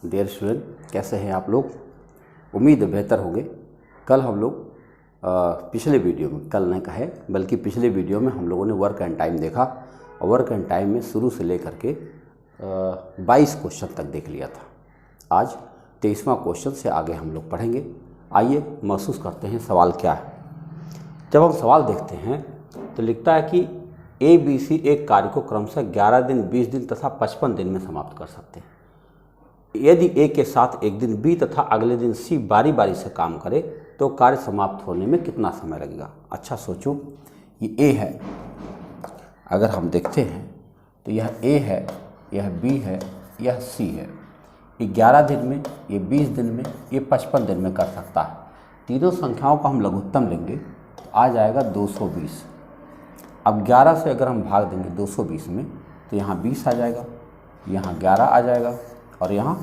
Dear student, कैसे हैं आप लोग। उम्मीद है बेहतर होंगे। कल हम लोग पिछले वीडियो में, कल नहीं कहे बल्कि पिछले वीडियो में हम लोगों ने वर्क एंड टाइम देखा और वर्क एंड टाइम में शुरू से लेकर के 22 क्वेश्चन तक देख लिया था। आज 23वां क्वेश्चन से आगे हम लोग पढ़ेंगे। आइए महसूस करते हैं सवाल क्या है। जब हम सवाल देखते हैं तो लिखता है कि ABC एक कार्य को क्रमशः 11 दिन, 20 दिन तथा 55 दिन में समाप्त कर सकते हैं। यदि A के साथ एक दिन B तथा अगले दिन C बारी बारी से काम करे तो कार्य समाप्त होने में कितना समय लगेगा। अच्छा सोचो, ये A है, अगर हम देखते हैं तो यह A है, यह B है, यह C है। ये 11 दिन में, ये 20 दिन में, ये 55 दिन में कर सकता है। तीनों संख्याओं का हम लघुत्तम लेंगे तो आ जाएगा 220। अब 11 से अगर हम भाग देंगे 220 में तो यहाँ 20 आ जाएगा, यहाँ 11 आ जाएगा और यहाँ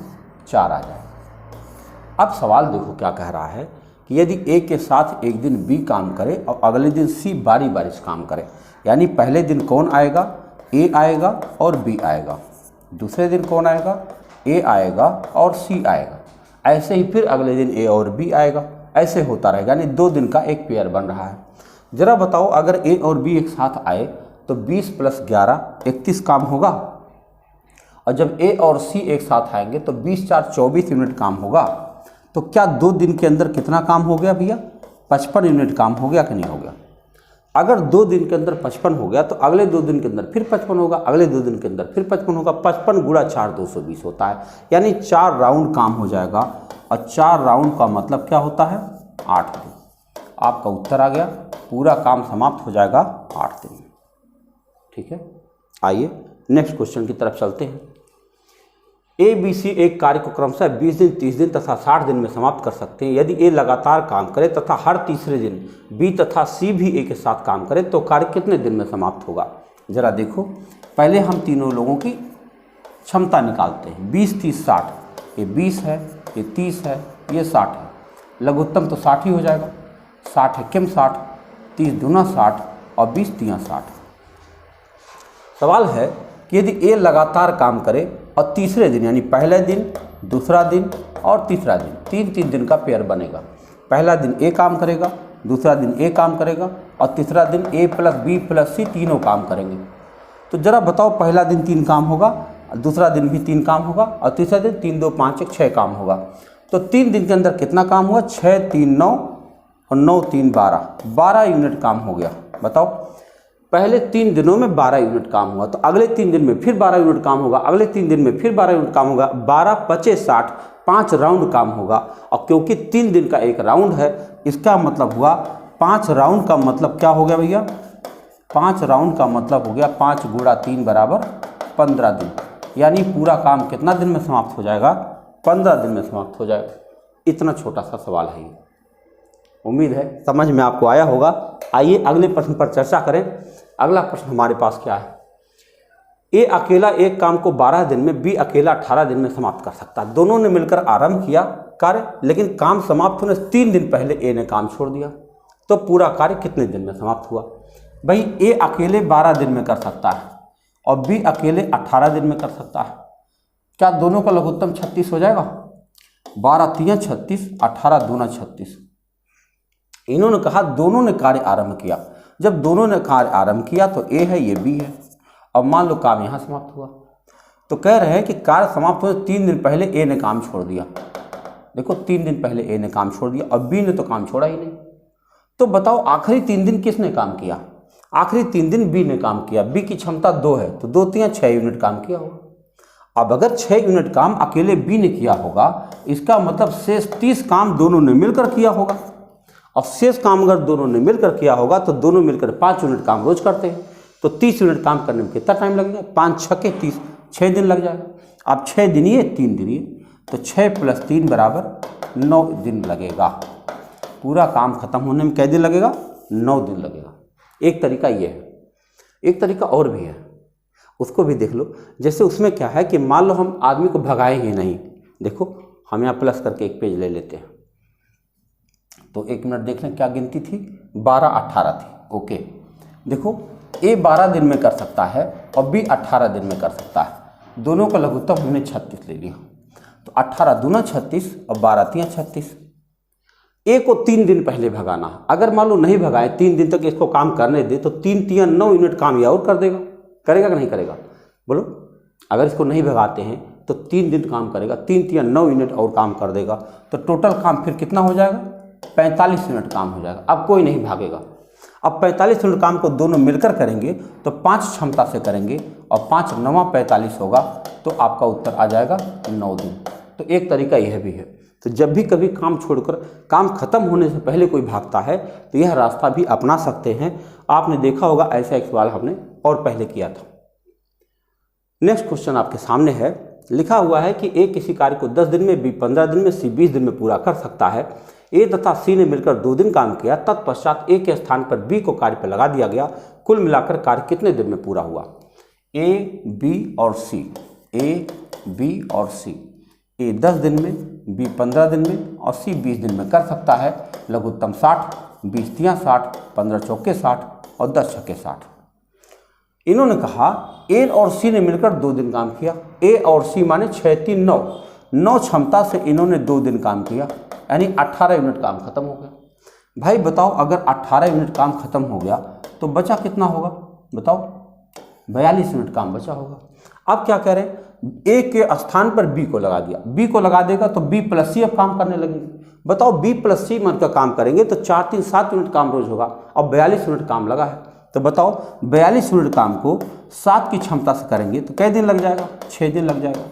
4 आ जाएगा। अब सवाल देखो क्या कह रहा है कि यदि A के साथ एक दिन B काम करे और अगले दिन C बारी बारी से काम करे, यानी पहले दिन कौन आएगा, A आएगा और B आएगा, दूसरे दिन कौन आएगा, A आएगा और C आएगा, ऐसे ही फिर अगले दिन A और B आएगा, ऐसे होता रहेगा, यानी 2 दिन का एक पेयर बन रहा है। ज़रा बताओ, अगर A और B एक साथ आए तो 20 + 11 31 काम होगा, और जब A और C एक साथ आएंगे तो 20 × 4 24 यूनिट काम होगा। तो क्या 2 दिन के अंदर कितना काम हो गया भैया, 55 यूनिट काम हो गया कि नहीं हो गया। अगर 2 दिन के अंदर 55 हो गया तो अगले 2 दिन के अंदर फिर 55 होगा, अगले 2 दिन के अंदर फिर 55 होगा। 55 × 4 220 होता है, यानी 4 राउंड काम हो जाएगा, और 4 राउंड का मतलब क्या होता है, 8 दिन। आपका उत्तर आ गया, पूरा काम समाप्त हो जाएगा 8 दिन में। ठीक है, आइए नेक्स्ट क्वेश्चन की तरफ चलते हैं। ABC एक कार्य को क्रमशः 20 दिन, 30 दिन तथा 60 दिन में समाप्त कर सकते हैं। यदि A लगातार काम करे तथा हर तीसरे दिन B तथा C भी A के साथ काम करे तो कार्य कितने दिन में समाप्त होगा। जरा देखो, पहले हम तीनों लोगों की क्षमता निकालते हैं। 20 30 60, ये 20 है, ये 30 है, ये 60 है। लघुत्तम तो 60 ही हो जाएगा। 60 है किम 60, 30 दूना 60 और 20 तियाँ 60। सवाल है कि यदि A लगातार काम करे और तीसरे दिन, यानी पहले दिन, दूसरा दिन और तीसरा दिन, 3-3 दिन का पेयर बनेगा। पहला दिन A काम करेगा, दूसरा दिन A काम करेगा और तीसरा दिन A + B + C तीनों काम करेंगे। तो ज़रा बताओ, पहला दिन 3 काम होगा, दूसरा दिन भी 3 काम होगा और तीसरा दिन 3 2 5 1 6 काम होगा। तो 3 दिन के अंदर कितना काम हुआ, 6 3 9 और 9 3 12 यूनिट काम हो गया। बताओ, पहले 3 दिनों में 12 यूनिट काम हुआ तो अगले 3 दिन में फिर 12 यूनिट काम होगा, अगले 3 दिन में फिर 12 यूनिट काम होगा। 12 25 60, 5 राउंड काम होगा। और क्योंकि 3 दिन का एक राउंड है, इसका मतलब हुआ 5 राउंड का मतलब क्या हो गया भैया, 5 राउंड का मतलब हो गया 5 × 3 = 15 दिन। यानी पूरा काम कितना दिन में समाप्त हो जाएगा, 15 दिन में समाप्त हो जाएगा। इतना छोटा सा सवाल है ये। उम्मीद है समझ में आपको आया होगा। आइए अगले प्रश्न पर चर्चा करें। अगला प्रश्न हमारे पास क्या है। A अकेला एक काम को 12 दिन में, B अकेला 18 दिन में समाप्त कर सकता है। दोनों ने मिलकर आरंभ किया कार्य, लेकिन काम समाप्त होने से 3 दिन पहले A ने काम छोड़ दिया। तो पूरा कार्य कितने दिन में समाप्त हुआ। भाई A अकेले 12 दिन में कर सकता है और B अकेले 18 दिन में कर सकता है। क्या दोनों का लघुत्तम 36 हो जाएगा। 12 3 36, 18 दूना 36। इन्होंने कहा दोनों ने कार्य आरंभ किया। जब दोनों ने कार्य आरंभ किया तो A है, ये B है। अब मान लो काम यहाँ समाप्त हुआ, तो कह रहे हैं कि कार्य समाप्त होने 3 दिन पहले A ने काम छोड़ दिया। देखो, 3 दिन पहले A ने काम छोड़ दिया और B ने तो काम छोड़ा ही नहीं। तो बताओ, आखिरी 3 दिन किसने काम किया। आखिरी 3 दिन B ने काम किया। B की क्षमता 2 है तो 2 3 6 यूनिट काम किया होगा। अब अगर 6 यूनिट काम अकेले B ने किया होगा, इसका मतलब शेष 30 काम दोनों ने मिलकर किया होगा। और शेष काम अगर दोनों ने मिलकर किया होगा तो दोनों मिलकर 5 यूनिट काम रोज करते हैं। तो 30 यूनिट काम करने में कितना टाइम लगेगा, 5 × 6 = 30, 6 दिन लग जाएगा। अब 6 दिन ये 3 दिन ये, तो 6 + 3 = 9 दिन लगेगा। पूरा काम खत्म होने में कितने दिन लगेगा, 9 दिन लगेगा। एक तरीका ये है, एक तरीका और भी है, उसको भी देख लो। जैसे उसमें क्या है कि मान लो हम आदमी को भगाएंगे नहीं। देखो, हम यहाँ प्लस करके एक पेज ले लेते हैं, तो 1 मिनट देख लें क्या गिनती थी, 12 18 थी। ओके, देखो A 12 दिन में कर सकता है और B 18 दिन में कर सकता है। दोनों का लघुत्तम हमने 36 ले लिया। तो 18 दूना 36 और 12 तियां 36। ए को 3 दिन पहले भगाना है। अगर मान लो नहीं भगाए, 3 दिन तक इसको काम करने दे तो 3 तियां 9 यूनिट काम या और कर देगा। करेगा कि नहीं करेगा बोलो? अगर इसको नहीं भगाते हैं तो 3 दिन काम करेगा, 3 तियां 9 यूनिट और काम कर देगा, तो टोटल काम फिर कितना हो जाएगा? 45 यूनिट काम हो जाएगा। अब कोई नहीं भागेगा। अब 45 यूनिट काम को दोनों मिलकर करेंगे तो 5 क्षमता से करेंगे और 5 9 45 होगा, तो आपका उत्तर आ जाएगा 9 दिन। तो एक तरीका यह भी है। तो जब भी कभी काम छोड़कर काम खत्म होने से पहले कोई भागता है तो यह रास्ता भी अपना सकते हैं। आपने देखा होगा, ऐसा एक सवाल हमने और पहले किया था। नेक्स्ट क्वेश्चन आपके सामने है, लिखा हुआ है कि ए किसी कार्य को 10 दिन में, बी 15 दिन में, सी 20 दिन में पूरा कर सकता है। ए तथा सी ने मिलकर 2 दिन काम किया, तत्पश्चात ए के स्थान पर बी को कार्य पर लगा दिया गया। कुल मिलाकर कार्य कितने दिन में पूरा हुआ? ए, बी और सी, ए, बी और सी। ए 10 दिन में, बी 15 दिन में और सी 20 दिन में कर सकता है। लघुत्तम 60, 20 तियां 60, 15 चौके 60 और 10 छक्के 60। इन्होंने कहा ए और सी ने मिलकर 2 दिन काम किया। ए और सी माने 6 3 9, 9 क्षमता से इन्होंने 2 दिन काम किया, यानी 18 यूनिट काम खत्म हो गया। भाई बताओ, अगर 18 यूनिट काम खत्म हो गया तो बचा कितना होगा? बताओ। 42 यूनिट काम बचा होगा। अब क्या कह रहे हैं? ए के स्थान पर बी को लगा दिया। बी को लगा देगा तो बी प्लस सी अब काम करने लगेंगे। बताओ, बी प्लस सी मिलकर काम करेंगे तो 4 3 7 यूनिट काम रोज होगा और 42 यूनिट काम लगा है। तो बताओ, 42 यूनिट काम को 7 की क्षमता से करेंगे तो कै दिन लग जाएगा? 6 दिन लग जाएगा।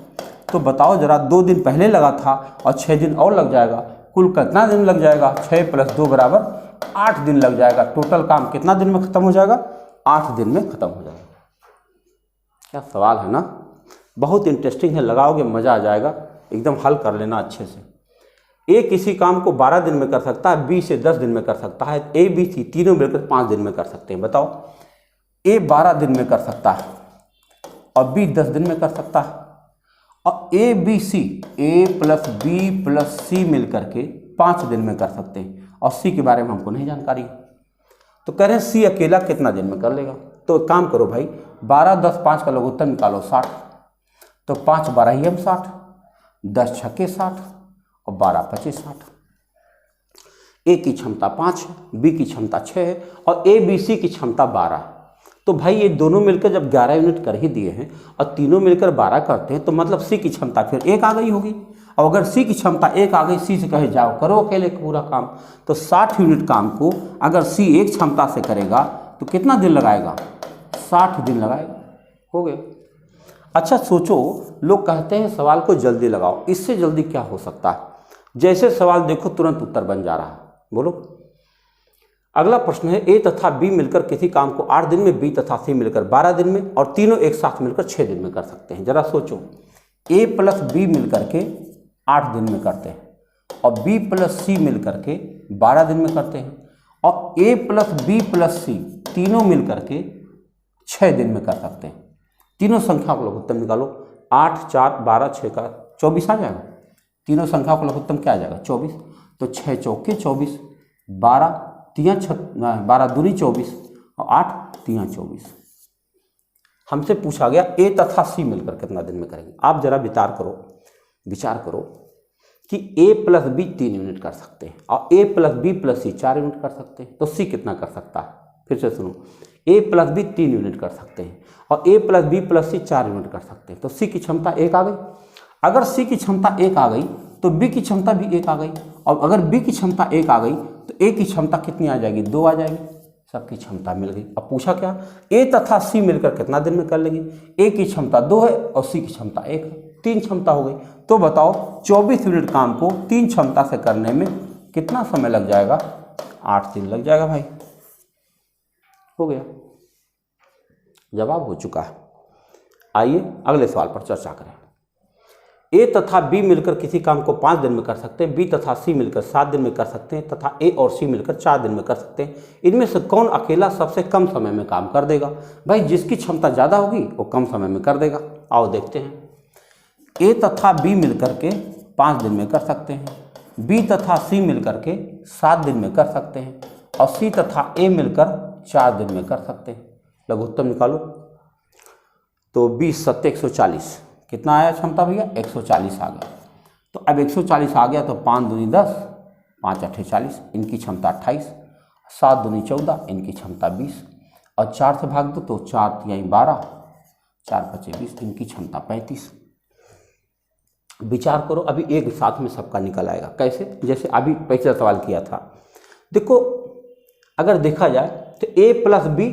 तो बताओ जरा, 2 दिन पहले लगा था और 6 दिन और लग जाएगा, कुल कितना दिन लग जाएगा? 6 + 2 = 8 दिन लग जाएगा। टोटल काम कितना दिन में खत्म हो जाएगा? 8 दिन में खत्म हो जाएगा। क्या सवाल है ना, बहुत इंटरेस्टिंग है, लगाओगे मज़ा आ जाएगा। एकदम हल कर लेना अच्छे से। ए किसी काम को 12 दिन में कर सकता है, बी से 10 दिन में कर सकता है, ए बी सी तीनों मिलकर 5 दिन में कर सकते हैं। बताओ, ए 12 दिन में कर सकता है और बी 10 दिन में कर सकता है, और A B C, A plus B plus C मिलकर के 5 दिन में कर सकते हैं, और सी के बारे में हमको नहीं जानकारी। तो कह रहे हैं सी अकेला कितना दिन में कर लेगा? तो काम करो भाई, 12 10 5 का लघुत्तम निकालो 60, तो 5 12 60, 10 छक्के 60 और 12 25 60। ए की क्षमता 5 है, बी की क्षमता 6 है और ए बी सी की क्षमता 12 है। तो भाई ये दोनों मिलकर जब 11 यूनिट कर ही दिए हैं और तीनों मिलकर 12 करते हैं, तो मतलब सी की क्षमता फिर 1 आ गई होगी। और अगर सी की क्षमता 1 आ गई, सी से कहे जाओ करो अकेले पूरा काम, तो 60 यूनिट काम को अगर सी 1 क्षमता से करेगा तो कितना दिन लगाएगा? 60 दिन लगाएगा। हो गया। अच्छा सोचो, लोग कहते हैं सवाल को जल्दी लगाओ, इससे जल्दी क्या हो सकता है? जैसे सवाल देखो तुरंत उत्तर बन जा रहा है। बोलो। अगला प्रश्न है, ए तथा बी मिलकर किसी काम को 8 दिन में, बी तथा सी मिलकर 12 दिन में और तीनों एक साथ मिलकर 6 दिन में कर सकते हैं। जरा सोचो, ए प्लस बी मिलकर के 8 दिन में करते हैं और बी प्लस सी मिलकर के 12 दिन में करते हैं, और ए प्लस बी प्लस सी तीनों मिलकर के 6 दिन में कर सकते हैं। तीनों संख्या को लघुत्तम निकालो। 8 4 12 6 का 24 आ जाएगा। तीनों संख्या को लघुत्तम क्या आ जाएगा? 24। तो 6 चौके 24, 12 तियां 12 दूनी 24 और 8 तियां 24। हमसे पूछा गया ए तथा सी मिलकर कितना दिन में करेंगे। आप जरा विचार करो कि ए प्लस बी 3 यूनिट कर सकते हैं और ए प्लस बी प्लस सी 4 यूनिट कर सकते हैं, तो सी कितना कर सकता है? फिर से सुनो, ए प्लस बी 3 यूनिट कर सकते हैं और ए प्लस बी प्लस सी 4 यूनिट कर सकते हैं, तो सी की क्षमता 1 आ गई। अगर सी की क्षमता 1 आ गई तो बी की क्षमता भी 1 आ गई, और अगर बी की क्षमता 1 आ गई तो ए की क्षमता कितनी आ जाएगी? 2 आ जाएगी। सबकी क्षमता मिल गई। अब पूछा क्या? ए तथा सी मिलकर कितना दिन में कर लेंगे? ए की क्षमता 2 है और सी की क्षमता 1 है, 3 क्षमता हो गई। तो बताओ 24 यूनिट काम को 3 क्षमता से करने में कितना समय लग जाएगा? 8 दिन लग जाएगा भाई। हो गया, जवाब हो चुका है। आइए अगले सवाल पर चर्चा करें। ए तथा बी मिलकर किसी काम को 5 दिन में कर सकते हैं, बी तथा सी मिलकर 7 दिन में कर सकते हैं तथा ए और सी मिलकर 4 दिन में कर सकते हैं। इनमें से कौन अकेला सबसे कम समय में काम कर देगा? भाई जिसकी क्षमता ज़्यादा होगी वो कम समय में कर देगा। आओ देखते हैं। ए तथा बी मिलकर के 5 दिन में कर सकते हैं, बी तथा सी मिलकर के 7 दिन में कर सकते हैं और सी तथा ए मिलकर 4 दिन में कर सकते हैं। लघुत्तम निकालो। तो 20 7 140 कितना आया क्षमता भैया? 140 आ गया। तो अब 140 आ गया तो 5 दूनी 10, 5 अठे 40, इनकी क्षमता 28, 7 दूनी 14, इनकी क्षमता 20, और 4 से भाग दो तो 4 तिहाई 12, 4 पचे 20, इनकी क्षमता 35। विचार करो, अभी एक साथ में सबका निकल आएगा। कैसे? जैसे अभी पिछला सवाल किया था। देखो अगर देखा जाए तो a प्लस बी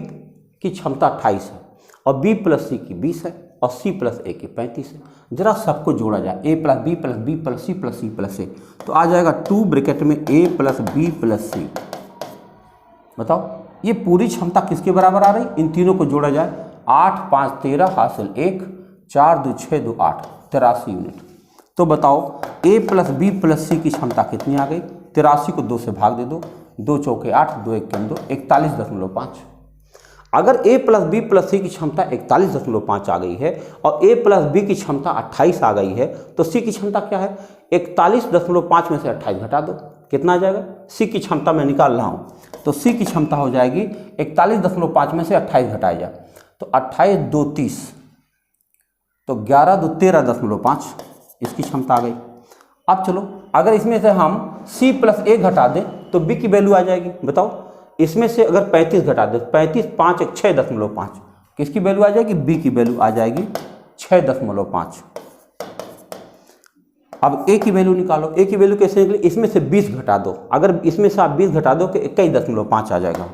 की क्षमता 28 है और b प्लस सी की 20 है और c प्लस a की 35 है। जरा सबको जोड़ा जाए, a plus B plus B plus C plus C plus A, तो आ जाएगा 2 ब्रैकेट में a plus B plus C. बताओ ये पूरी क्षमता किसके बराबर आ रही? इन तीनों को जोड़ा जाए, 8 5 13 हासिल 1, 4 2 6 2 8, 83 यूनिट। तो बताओ a प्लस बी प्लस सी की क्षमता कितनी आ गई? 83 को 2 से भाग दे दो, 2 चौके 8, 2 1 2, 41.5। अगर a प्लस बी प्लस सी की क्षमता 41.5 आ गई है और a प्लस बी की क्षमता 28 आ गई है, तो c की क्षमता क्या है? 41.5 में से 28 घटा दो, कितना आ जाएगा? c की क्षमता मैं निकाल रहा हूँ, तो c की क्षमता हो जाएगी 41.5 में से 28 घटाया जाए तो 28 2 30, तो 11 2 13.5 इसकी क्षमता आ गई। अब चलो अगर इसमें से हम c प्लस a घटा दें तो b की वैल्यू आ जाएगी। बताओ इसमें से अगर 35 घटा दें, 35 5 1 6.5, किसकी वैल्यू आ जाएगी? b की वैल्यू आ जाएगी 6.5। अब a की वैल्यू निकालो, a की वैल्यू कैसे निकली? इसमें से 20 घटा दो, अगर इसमें से आप 20 घटा दो तो 21.5 आ जाएगा,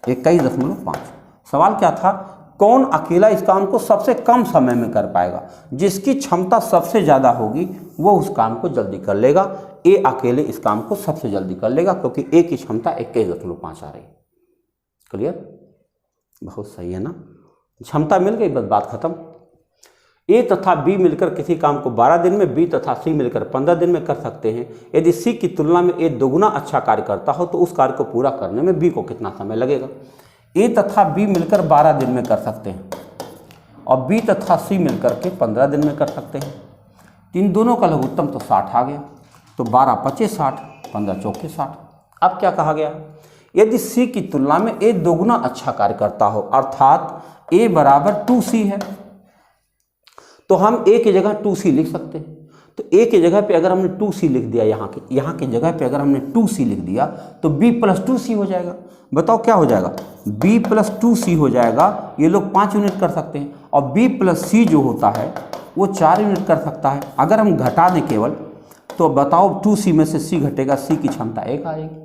21.5। सवाल क्या था? कौन अकेला इस काम को सबसे कम समय में कर पाएगा? जिसकी क्षमता सबसे ज़्यादा होगी वो उस काम को जल्दी कर लेगा। ए अकेले इस काम को सबसे जल्दी कर लेगा क्योंकि ए की क्षमता 21.5 आ रही। क्लियर? बहुत सही है ना? क्षमता मिल गई, बस बात खत्म। ए तथा बी मिलकर किसी काम को 12 दिन में, बी तथा सी मिलकर 15 दिन में कर सकते हैं। यदि सी की तुलना में ए दोगुना अच्छा कार्य करता हो तो उस कार्य को पूरा करने में बी को कितना समय लगेगा? ए तथा बी मिलकर 12 दिन में कर सकते हैं और बी तथा सी मिलकर के 15 दिन में कर सकते हैं। इन दोनों का लघुत्तम तो 60 आ गया, तो 12 25 60, 15 चौके 60। अब क्या कहा गया? यदि सी की तुलना में ए दोगुना अच्छा कार्य करता हो, अर्थात ए बराबर 2c है, तो हम ए की जगह 2c लिख सकते हैं। तो ए की जगह पे अगर हमने 2c लिख दिया, यहाँ की जगह पे अगर हमने 2c लिख दिया तो b प्लस 2c हो जाएगा। बताओ क्या हो जाएगा? b प्लस 2c हो जाएगा। ये लोग 5 यूनिट कर सकते हैं और b प्लस c जो होता है वो 4 यूनिट कर सकता है। अगर हम घटा दें केवल, तो बताओ 2c में से c घटेगा, c की क्षमता 1 आ जाएगी।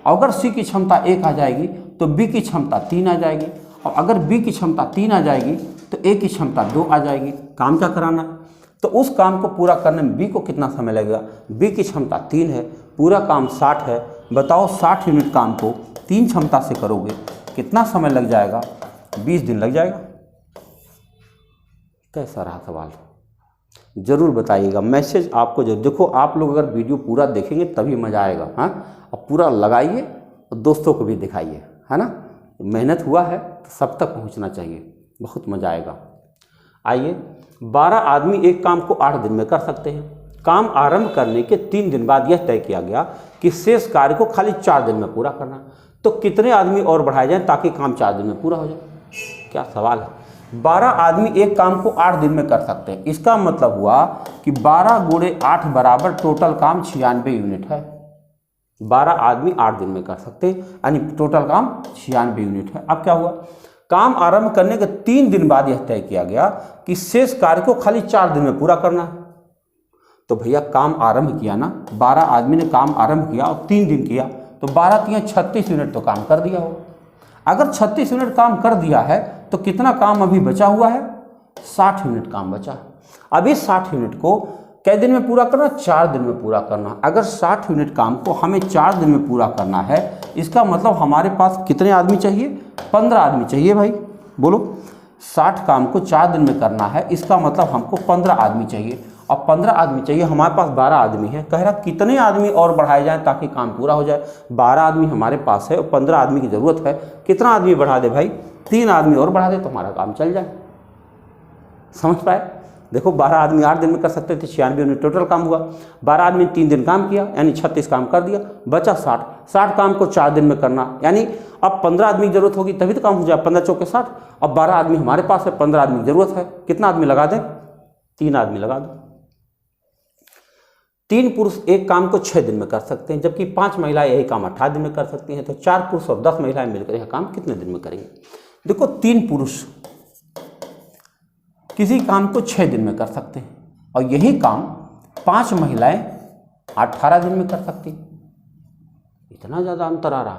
अगर c की क्षमता 1 आ जाएगी तो b की क्षमता 3 आ जाएगी, और अगर b की क्षमता 3 आ जाएगी तो a की क्षमता 2 आ जाएगी। काम क्या कराना है? तो उस काम को पूरा करने में b को कितना समय लगेगा? b की क्षमता 3 है, पूरा काम 60 है। बताओ 60 यूनिट काम को 3 क्षमता से करोगे, कितना समय लग जाएगा? 20 दिन लग जाएगा। कैसा रहा सवाल? ज़रूर बताइएगा। मैसेज आपको जो देखो, आप लोग अगर वीडियो पूरा देखेंगे तभी मज़ा आएगा। हाँ, अब पूरा लगाइए और दोस्तों को भी दिखाइए, है ना? मेहनत हुआ है तो सब तक पहुंचना चाहिए, बहुत मज़ा आएगा। आइए, 12 आदमी एक काम को 8 दिन में कर सकते हैं। काम आरंभ करने के 3 दिन बाद यह तय किया गया कि शेष कार्य को खाली 4 दिन में पूरा करना। तो कितने आदमी और बढ़ाए जाएं ताकि काम 4 दिन में पूरा हो जाए? क्या सवाल है? 12 आदमी एक काम को 8 दिन में कर सकते हैं। इसका मतलब हुआ कि 12 गुणे 8 बराबर टोटल काम 96 यूनिट है। 12 आदमी 8 दिन में कर सकते हैं, यानी टोटल काम 96 यूनिट है। अब क्या हुआ? काम आरंभ करने के 3 दिन बाद यह तय किया गया कि शेष कार्य को खाली 4 दिन में पूरा करना है। तो भैया काम आरंभ किया ना, 12 आदमी ने काम आरंभ किया और 3 दिन किया, तो 12 3 36 यूनिट तो काम कर दिया हो। अगर 36 यूनिट काम कर दिया है तो कितना काम अभी बचा हुआ है? 60 यूनिट काम बचा। अभी 60 यूनिट को कै दिन में पूरा करना? 4 दिन में पूरा करना। अगर 60 यूनिट काम को हमें 4 दिन में पूरा करना है, इसका मतलब हमारे पास कितने आदमी चाहिए? 15 आदमी चाहिए भाई। बोलो, 60 काम को 4 दिन में करना है, इसका मतलब हमको 15 आदमी चाहिए, और 15 आदमी चाहिए। हमारे पास 12 आदमी है। कह रहा कितने आदमी और बढ़ाए जाएं ताकि काम पूरा हो जाए? 12 आदमी हमारे पास है और 15 आदमी की ज़रूरत है। कितना आदमी बढ़ा दे भाई? 3 आदमी और बढ़ा दे तो हमारा काम चल जाए। समझ पाए? देखो, 12 आदमी 8 दिन में कर सकते थे, 96 यूनिट टोटल काम हुआ। 12 आदमी 3 दिन काम किया, यानी 36 काम कर दिया, बचा 60। 60 काम को 4 दिन में करना, यानी अब 15 आदमी की जरूरत होगी तभी तो काम हो जाए। 15 चौके 60। अब 12 आदमी हमारे पास है, 15 आदमी की जरूरत है। कितना आदमी लगा दें? 3 आदमी लगा दो। 3 पुरुष एक काम को 6 दिन में कर सकते हैं, जबकि 5 महिलाएं यही काम 18 दिन में कर सकती हैं। तो 4 पुरुष और 10 महिलाएं मिलकर यह काम कितने दिन में करेंगे? देखो 3 पुरुष किसी काम को 6 दिन में कर सकते हैं और यही काम 5 महिलाएं 18 दिन में कर सकती। इतना ज़्यादा अंतर आ रहा।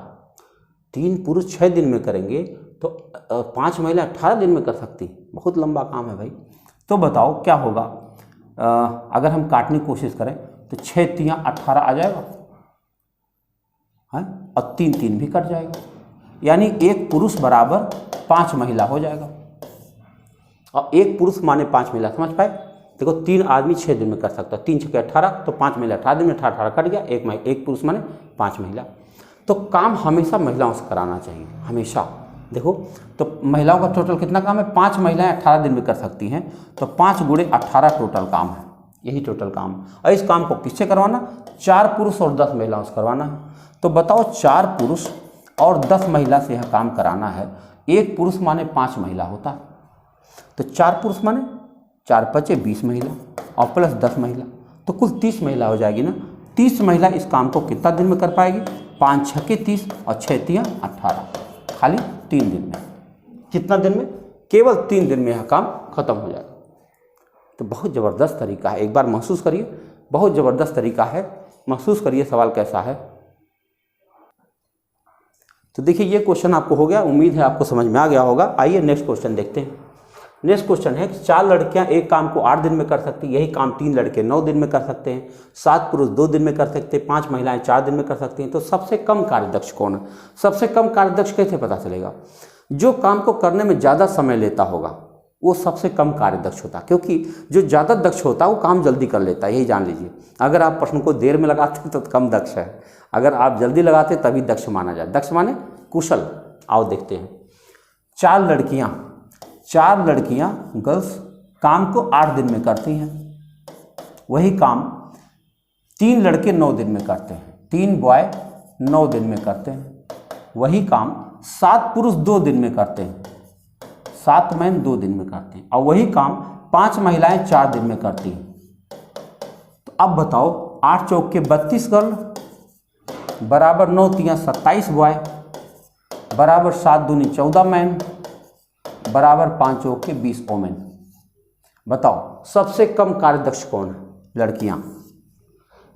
3 पुरुष 6 दिन में करेंगे तो 5 महिलाएं 18 दिन में कर सकती। बहुत लंबा काम है भाई। तो बताओ क्या होगा? अगर हम काटने की कोशिश करें तो 6 तियाँ 18 आ जाएगा है, और 3 3 भी कट जाएगा, यानी 1 पुरुष बराबर 5 महिला हो जाएगा। और 1 पुरुष माने 5 महिला, समझ पाए? देखो 3 आदमी 6 दिन में कर सकता है, 3 6 18, तो 5 महिला 18 दिन में 18 कट गया, 1 पुरुष माने 5 महिला। तो काम हमेशा महिलाओं से कराना चाहिए, हमेशा। देखो तो महिलाओं का टोटल कितना काम है? 5 महिलाएं 18 दिन में कर सकती हैं, तो 5 गुणे 18 टोटल काम है, यही टोटल काम। और इस काम को किससे करवाना? 4 पुरुष और 10 महिलाओं से करवाना है। तो बताओ 4 पुरुष और 10 महिला से यह काम कराना है। 1 पुरुष माने 5 महिला होता, तो 4 पुरुष माने 4 5 20 महिला और प्लस 10 महिला, तो कुल 30 महिला हो जाएगी ना। 30 महिला इस काम को कितना दिन में कर पाएगी? 5 6 30 और 6 तियाँ 18, खाली 3 दिन में। कितना दिन में? केवल 3 दिन में यह काम खत्म हो जाएगा। तो बहुत ज़बरदस्त तरीका है, एक बार महसूस करिए, बहुत ज़बरदस्त तरीका है, महसूस करिए सवाल कैसा है। तो देखिए ये क्वेश्चन आपको हो गया, उम्मीद है आपको समझ में आ गया होगा। आइए नेक्स्ट क्वेश्चन देखते हैं। नेक्स्ट क्वेश्चन है कि 4 लड़कियां एक काम को 8 दिन में कर सकती, यही काम 3 लड़के 9 दिन में कर सकते हैं। 7 पुरुष 2 दिन में कर सकते हैं, 5 महिलाएं 4 दिन में कर सकती हैं। तो सबसे कम कार्यदक्ष कौन है? सबसे कम कार्यदक्ष कैसे पता चलेगा? जो काम को करने में ज़्यादा समय लेता होगा वो सबसे कम कार्यदक्ष होता है, क्योंकि जो ज़्यादा दक्ष होता है वो काम जल्दी कर लेता है, यही जान लीजिए। अगर आप प्रश्न को देर में लगाते हैं तो कम दक्ष है, अगर आप जल्दी लगाते तभी दक्ष माना जाए। दक्ष माने कुशल। आओ देखते हैं। 4 लड़कियां गर्ल्स काम को 8 दिन में करती हैं, वही काम 3 लड़के 9 दिन में करते हैं। 3 बॉय 9 दिन में करते हैं, वही काम 7 पुरुष 2 दिन में करते हैं। 7 मैन 2 दिन में करते हैं, और वही काम 5 महिलाएं 4 दिन में करती हैं। तो अब बताओ 8 चौक के 32 गर्ल बराबर 9 तियाँ 27 बॉय बराबर 7 दूनी 14 मैन बराबर 5 चौक के 20 वोमेन। बताओ सबसे कम कार्यदक्ष कौन है? लड़कियां।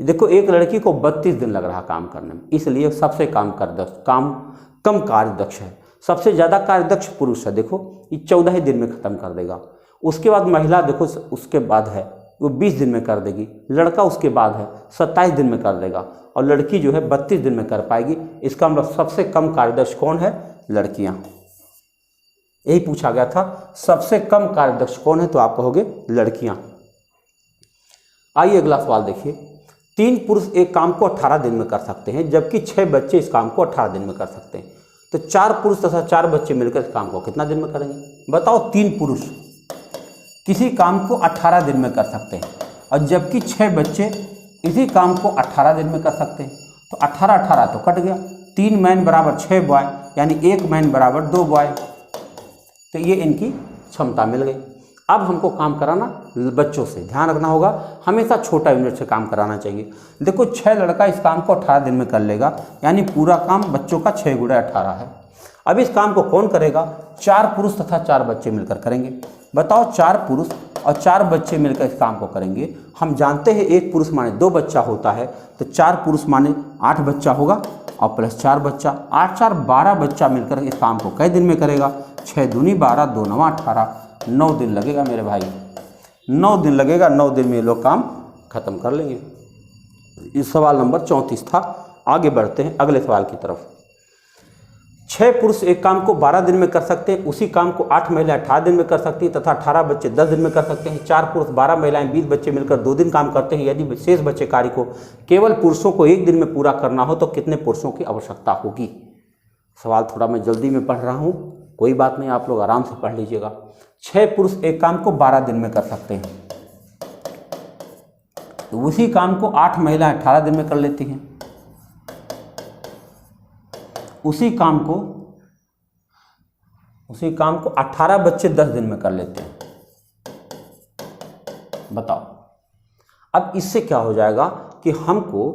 देखो एक लड़की को 32 दिन लग रहा काम करने में, इसलिए सबसे कम कार्यदक्ष है। सबसे ज़्यादा कार्यदक्ष पुरुष है, देखो ये 14 ही दिन में ख़त्म कर देगा। उसके बाद महिला देखो उसके बाद है वो 20 दिन में कर देगी। लड़का उसके बाद है 27 दिन में कर देगा, और लड़की जो है 32 दिन में कर पाएगी। इसका मतलब सबसे कम कार्यदक्ष कौन है? लड़कियां। यही पूछा गया था, सबसे कम कार्यदक्ष कौन है? तो आप कहोगे लड़कियां। आइए अगला सवाल देखिए। 3 पुरुष एक काम को 18 दिन में कर सकते हैं, जबकि 6 बच्चे इस काम को 18 दिन में कर सकते हैं। तो 4 पुरुष तथा 4 बच्चे मिलकर इस काम को कितना दिन में करेंगे? बताओ 3 पुरुष किसी काम को 18 दिन में कर सकते हैं, और जबकि 6 बच्चे इसी काम को 18 दिन में कर सकते हैं। तो 18 18 तो कट गया, 3 मैन बराबर 6 बॉय, यानी 1 मैन बराबर 2 बॉय। तो ये इनकी क्षमता मिल गई। अब हमको काम कराना बच्चों से, ध्यान रखना होगा, हमेशा छोटा यूनिट से काम कराना चाहिए। देखो 6 लड़का इस काम को 18 दिन में कर लेगा, यानी पूरा काम बच्चों का 6 गुणा 18 है। अब इस काम को कौन करेगा? 4 पुरुष तथा 4 बच्चे मिलकर करेंगे। बताओ 4 पुरुष और 4 बच्चे मिलकर इस काम को करेंगे। हम जानते हैं 1 पुरुष माने 2 बच्चा होता है, तो 4 पुरुष माने 8 बच्चा होगा और प्लस 4 बच्चा, 8 4 12 बच्चा मिलकर इस काम को कई दिन में करेगा? 6 दूनी 12, 2 9 18, 9 दिन लगेगा मेरे भाई, 9 दिन लगेगा। 9 दिन में ये लोग काम खत्म कर लेंगे। इस सवाल नंबर 34 था। आगे बढ़ते हैं अगले सवाल की तरफ। 6 पुरुष एक काम को 12 दिन में कर सकते हैं, उसी काम को 8 महिलाएं 18 दिन में कर सकती हैं तथा 18 बच्चे 10 दिन में कर सकते हैं। 4 पुरुष 12 महिलाएं 20 बच्चे मिलकर 2 दिन काम करते हैं। यदि शेष बचे कार्य को केवल पुरुषों को 1 दिन में पूरा करना हो तो कितने पुरुषों की आवश्यकता होगी? सवाल थोड़ा मैं जल्दी में पढ़ रहा हूँ, कोई बात नहीं, आप लोग आराम से पढ़ लीजिएगा। 6 पुरुष एक काम को 12 दिन में कर सकते हैं, तो उसी काम को 8 महिलाएं 18 दिन में कर लेती हैं। उसी काम को 18 बच्चे 10 दिन में कर लेते हैं। बताओ अब इससे क्या हो जाएगा कि हमको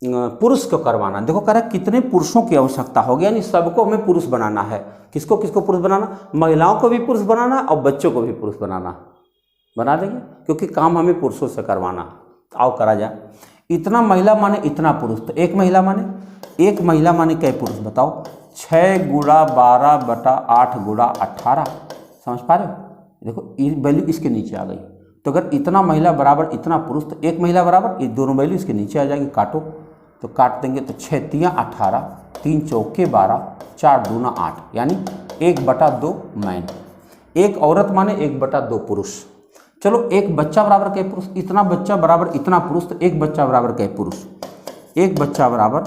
पुरुष को करवाना, देखो कह रहा है कितने पुरुषों की आवश्यकता होगी, यानी सबको हमें पुरुष बनाना है। किसको किसको पुरुष बनाना? महिलाओं को भी पुरुष बनाना और बच्चों को भी पुरुष बनाना। बना देंगे क्योंकि काम हमें पुरुषों से करवाना। आओ करा जाए। इतना महिला माने इतना पुरुष, तो एक महिला माने क्या पुरुष बताओ? 6 गुणा 12 बटा 8 गुणा 18। समझ पा रहे हो? देखो ये वैल्यू इसके नीचे आ गई। तो अगर इतना महिला बराबर इतना पुरुष, तो एक महिला बराबर ये दोनों वैल्यू इसके नीचे आ जाएगी। काटो, तो काट देंगे तो 6 तियाँ 18, 3 चौके 12, 4 दूना 8, यानी 1/2 मैन। एक औरत माने 1/2 पुरुष। चलो एक बच्चा बराबर क्या पुरुष? इतना बच्चा बराबर इतना पुरुष, तो एक बच्चा बराबर क्या पुरुष? एक बच्चा बराबर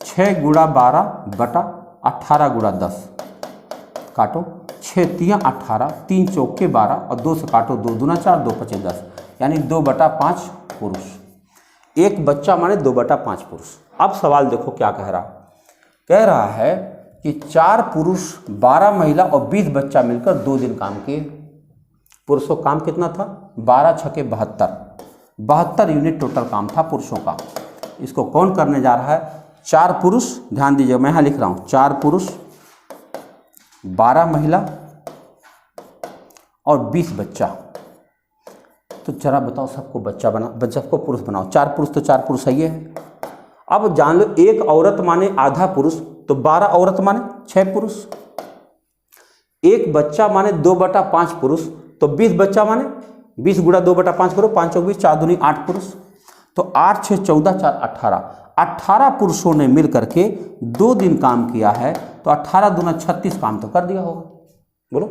6 गुणा 12 बटा 18 गुणा 10। काटो, 6 तियाँ 18, 3 चौके 12 और 2 से काटो, 2 दूना 4, 2 पचे 10, यानी 2/5 पुरुष। एक बच्चा माने 2/5 पुरुष। अब सवाल देखो क्या कह रहा है कि 4 पुरुष 12 महिला और 20 बच्चा मिलकर 2 दिन काम किए। पुरुषों का काम कितना था? 12 छके 72 यूनिट टोटल काम था पुरुषों का। इसको कौन करने जा रहा है? 4 पुरुष, ध्यान दीजिए मैं यहाँ लिख रहा हूँ, 4 पुरुष 12 महिला और 20 बच्चा। तो जरा बताओ सबको बच्चा बना, सबको पुरुष बनाओ। 4 पुरुष तो 4 पुरुष सही है। अब जान लो एक औरत माने आधा पुरुष, तो 12 औरत माने 6 पुरुष। एक बच्चा माने 2/5 पुरुष, तो 20 बच्चा माने 20 गुणा 2/5 करो, 5 चौक 20, 4 दूनी 8 पुरुष। तो 8 6 14 4 18, 18 पुरुषों ने मिल करके 2 दिन काम किया है। तो 18 दूना 36 काम तो कर दिया होगा। बोलो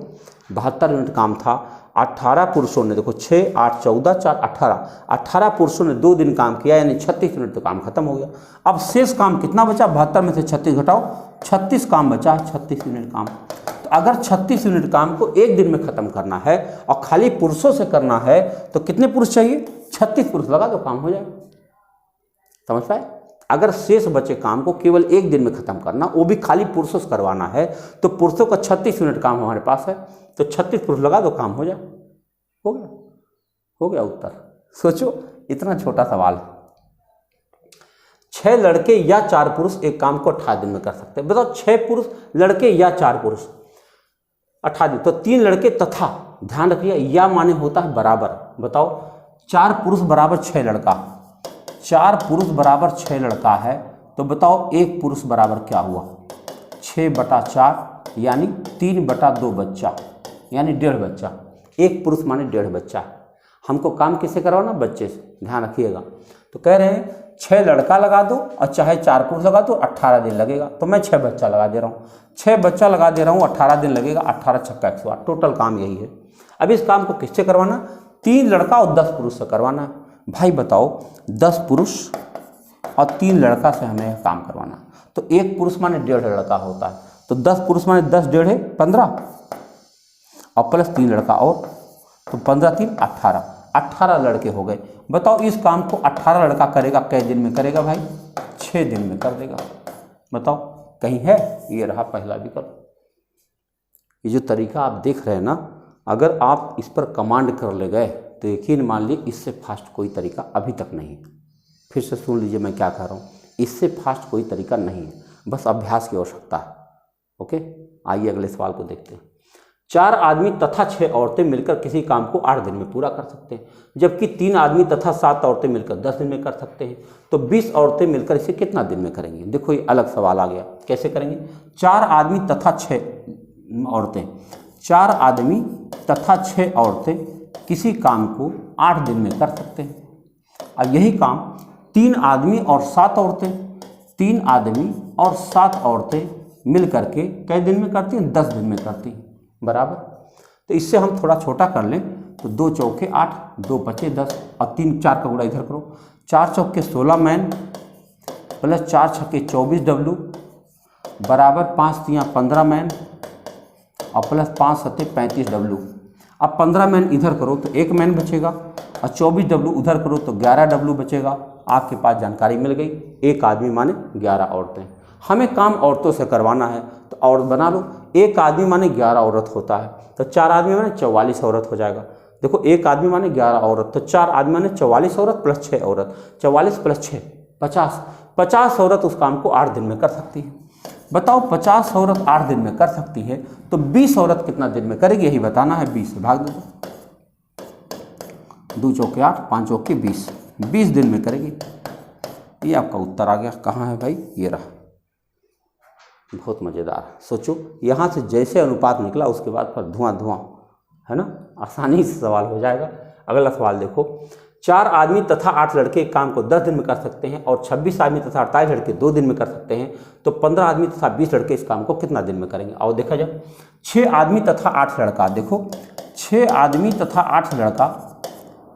72 यूनिट काम था। 18 पुरुषों ने, देखो 6 8 14 4 18, 18 पुरुषों ने 2 दिन काम किया, यानी 36 यूनिट तो काम खत्म हो गया। अब शेष काम कितना बचा? 72 में से 36 घटाओ, 36 काम बचा, 36 यूनिट काम। तो अगर 36 यूनिट काम को एक दिन में खत्म करना है और खाली पुरुषों से करना है, तो कितने पुरुष चाहिए? 36 पुरुष लगा दो, काम हो जाएगा। समझ पाए? अगर शेष बचे काम को केवल एक दिन में खत्म करना, वो भी खाली पुरुषों से करवाना है, तो पुरुषों का 36 यूनिट काम हमारे पास है, तो 36 पुरुष लगा दो, काम हो जाए। हो गया उत्तर। सोचो इतना छोटा सवाल। 6 लड़के या 4 पुरुष एक काम को 18 दिन में कर सकते हैं। बताओ 6 पुरुष लड़के या 4 पुरुष 18 दिन, तो 3 लड़के तथा, ध्यान रखिए या माने होता है बराबर। बताओ 4 पुरुष बराबर 6 लड़का, 4 पुरुष बराबर 6 लड़का है, तो बताओ एक पुरुष बराबर क्या हुआ? 6/4, यानी 3/2 बच्चा, यानी 1.5 बच्चा। एक पुरुष माने 1.5 बच्चा। हमको काम किससे करवाना? बच्चे से, ध्यान रखिएगा। तो कह रहे हैं 6 लड़का लगा दो और चाहे 4 पुरुष लगा दो, 18 दिन लगेगा। तो मैं 6 बच्चा लगा दे रहा हूँ, 6 बच्चा लगा दे रहा हूँ, 18 दिन लगेगा। 18 छक्का 108, टोटल काम यही है। अब इस काम को किससे करवाना? 3 लड़का और 10 पुरुष से करवाना है। भाई बताओ 10 पुरुष और 3 लड़का से हमें काम करवाना, तो एक पुरुष माने 1.5 लड़का होता है, तो 10 पुरुष माने 10 1.5 15 और प्लस 3 लड़का और, तो 15 3 18, 18 लड़के हो गए। बताओ इस काम को 18 लड़का करेगा, कै दिन में करेगा भाई? 6 दिन में कर देगा। बताओ कहीं है? ये रहा पहला विकल्प। ये जो तरीका आप देख रहे हैं ना, अगर आप इस पर कमांड कर ले गए तो यकीन मान लीजिए इससे फास्ट कोई तरीका अभी तक नहीं है। फिर से सुन लीजिए मैं क्या कह रहा हूँ, इससे फास्ट कोई तरीका नहीं है, बस अभ्यास की आवश्यकता है। ओके, आइए अगले सवाल को देखते हैं। 4 आदमी तथा 6 औरतें मिलकर किसी काम को 8 दिन में पूरा कर सकते हैं, जबकि 3 आदमी तथा 7 औरतें मिलकर 10 दिन में कर सकते हैं। तो 20 औरतें मिलकर इसे कितना दिन में करेंगी? देखो ये अलग सवाल आ गया, कैसे करेंगे? 4 आदमी तथा 6 औरतें, 4 आदमी तथा 6 औरतें किसी काम को 8 दिन में कर सकते हैं। अब यही काम 3 आदमी और 7 औरतें, 3 आदमी और 7 औरतें मिल करके कई दिन में करती हैं? 10 दिन में करती हैं, बराबर। तो इससे हम थोड़ा छोटा कर लें, तो 2 चौके 8, 2 पचे 10 और 3 4 का गुणा इधर करो, 4 चौके 16 मैन प्लस 4 छक्के 24 डब्लू बराबर 5 तियाँ 15 मैन और प्लस 5 सत्ते 35 डब्लू। अब 15 मैन इधर करो तो 1 मैन बचेगा और 24 डब्लू उधर करो तो 11 डब्लू बचेगा। आपके पास जानकारी मिल गई। एक आदमी माने 11 औरतें। हमें काम औरतों से करवाना है तो औरत बना लो। एक आदमी माने 11 औरत होता है, तो 4 आदमी माने 44 औरत हो जाएगा। देखो एक आदमी माने 11 औरत, तो 4 आदमी माने 44 औरत प्लस 6 औरत, 44 प्लस 6 50, 50 औरत उस काम को 8 दिन में कर सकती है। बताओ 50 औरत 8 दिन में कर सकती है तो 20 औरत कितना दिन में करेगी, यही बताना है। 20 से भाग दो, 2 चौके 8, 5 चौके 20, 20 दिन में करेगी। ये आपका उत्तर आ गया। कहाँ है भाई, ये रहा। बहुत मज़ेदार। सोचो यहाँ से जैसे अनुपात निकला उसके बाद फिर धुआं धुआं, है ना, आसानी से सवाल हो जाएगा। अगला सवाल देखो, 4 आदमी तथा 8 लड़के एक काम को 10 दिन में कर सकते हैं और 26 आदमी तथा 48 लड़के 2 दिन में कर सकते हैं, तो 15 आदमी तथा 20 लड़के इस काम को कितना दिन में करेंगे। और देखा जाए 6 आदमी तथा 8 लड़का, देखो 6 आदमी तथा 8 लड़का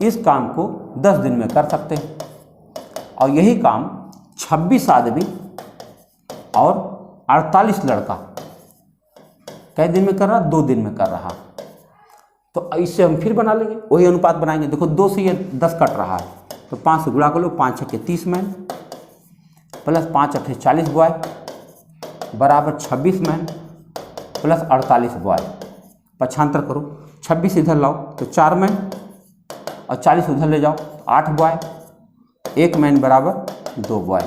इस काम को 10 दिन में कर सकते हैं और यही काम 26 आदमी और 48 लड़का कै दिन में कर रहा, 2 दिन में कर रहा। तो इससे हम फिर बना लेंगे, वही अनुपात बनाएंगे। देखो 2 से ये 10 कट रहा है तो 5 से गुणा कर लो, 5 छक्के 30 मैन प्लस 5 अट्ठे 40 बॉय बराबर 26 मैन प्लस 48 बॉय। पक्षांतर करो, 26 इधर लाओ तो 4 मैन और 40 उधर ले जाओ 8 बॉय, 1 मैन बराबर 2 बॉय।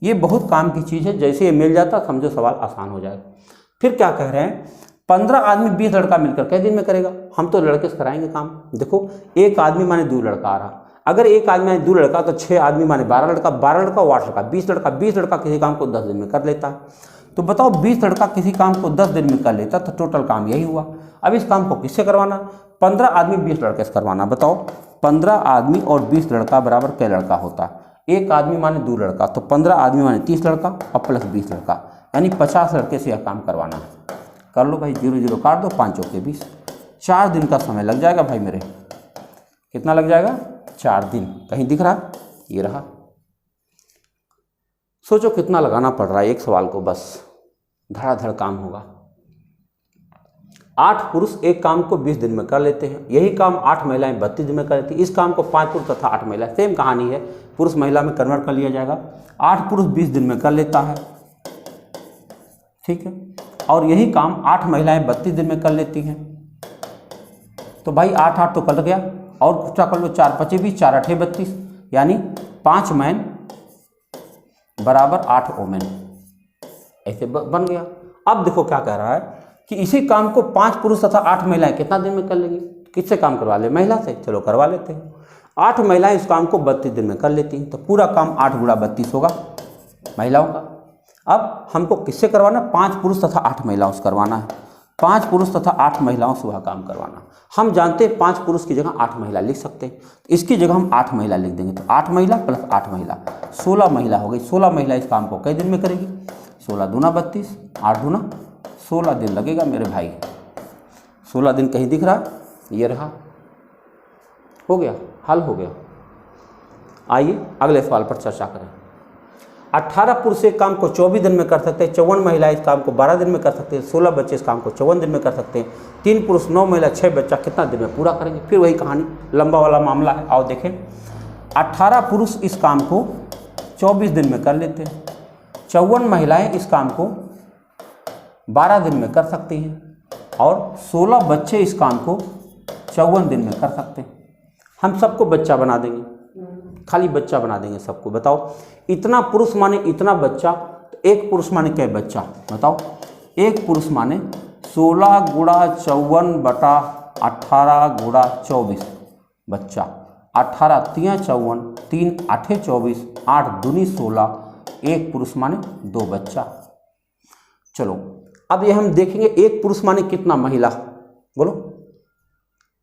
ये बहुत काम की चीज़ है, जैसे ये मिल जाता समझो सवाल आसान हो जाएगा। फिर क्या कह रहे हैं, 15 आदमी 20 लड़का मिलकर कै दिन में करेगा। हम तो लड़के से कराएंगे काम। देखो एक आदमी माने 2 लड़का आ रहा, अगर एक आदमी माने 2 लड़का तो 6 आदमी माने 12 लड़का, 12 लड़का 8 लड़का 20 लड़का, 20 लड़का किसी काम को 10 दिन में कर लेता है। तो बताओ 20 लड़का किसी काम को 10 दिन में कर लेता तो टोटल काम यही हुआ। अब इस काम को किससे करवाना, 15 आदमी 20 लड़के से करवाना। बताओ 15 आदमी और 20 लड़का बराबर कै लड़का होता। एक आदमी माने 2 लड़का तो 15 आदमी माने 30 लड़का और प्लस 20 लड़का, यानी 50 लड़के से यह काम करवाना है। कर लो भाई, 0 0 काट दो, 5 चौके 20, 4 दिन का समय लग जाएगा भाई मेरे। कितना लग जाएगा, 4 दिन। कहीं दिख रहा, ये रहा। सोचो कितना लगाना पड़ रहा है एक सवाल को, बस धड़ाधड़ काम होगा। 8 पुरुष एक काम को 20 दिन में कर लेते हैं, यही काम 8 महिलाएं 32 दिन में कर लेती हैं। इस काम को 5 पुरुष तथा 8 महिला, सेम कहानी है, पुरुष महिला में कन्वर्ट कर लिया जाएगा। 8 पुरुष 20 दिन में कर लेता है, ठीक है, और यही काम 8 महिलाएं 32 दिन में कर लेती हैं। तो भाई 8 8 तो कट गया और कुछ कर लो, 4 5 20, 4 8 32, यानी 5 मैन बराबर 8 वोमेन, ऐसे बन गया। अब देखो क्या कह रहा है कि इसी काम को 5 पुरुष तथा 8 महिलाएं कितना दिन में कर लेंगी। किससे काम करवा ले, महिला से। चलो करवा लेते हैं। 8 महिलाएं इस काम को 32 दिन में कर लेती हैं, तो पूरा काम 8 गुणा 32 होगा महिलाओं का। अब हमको किससे करवाना, 5 पुरुष तथा 8 महिलाओं से करवाना है। 5 पुरुष तथा 8 महिलाओं से वह काम करवाना। हम जानते हैं 5 पुरुष की जगह 8 महिला लिख सकते हैं, तो इसकी जगह हम 8 महिला लिख देंगे। तो 8 महिला प्लस 8 महिला 16 महिला हो गई। 16 महिला इस काम को कई दिन में करेगी, 16 दूना 32, 8 दूना 16 दिन लगेगा मेरे भाई। 16 दिन कहीं दिख रहा, ये रहा, हो गया, हल हो गया। आइए अगले सवाल पर चर्चा करें। 18 पुरुष एक काम को 24 दिन में कर सकते हैं, 54 महिला इस काम को 12 दिन में कर सकते हैं, 16 बच्चे इस काम को 54 दिन में कर सकते हैं, 3 पुरुष 9 महिला 6 बच्चा कितना दिन में पूरा करेंगे। फिर वही कहानी, लंबा वाला मामला है। आओ देखें, 18 पुरुष इस काम को 24 दिन में कर लेते हैं, 54 महिलाएं इस काम को 12 दिन में कर सकती हैं और 16 बच्चे इस काम को 54 दिन में कर सकते हैं। हम सबको बच्चा बना देंगे, खाली बच्चा बना देंगे सबको। बताओ इतना पुरुष माने इतना बच्चा, तो एक पुरुष माने क्या बच्चा, बताओ। एक पुरुष माने 16 गुणा 54 बटा 18 गुणा 24 बच्चा। 18 3 54, 3 8 24, 8 दूनी 16, एक पुरुष माने 2 बच्चा। चलो अब ये हम देखेंगे एक पुरुष माने कितना महिला, बोलो।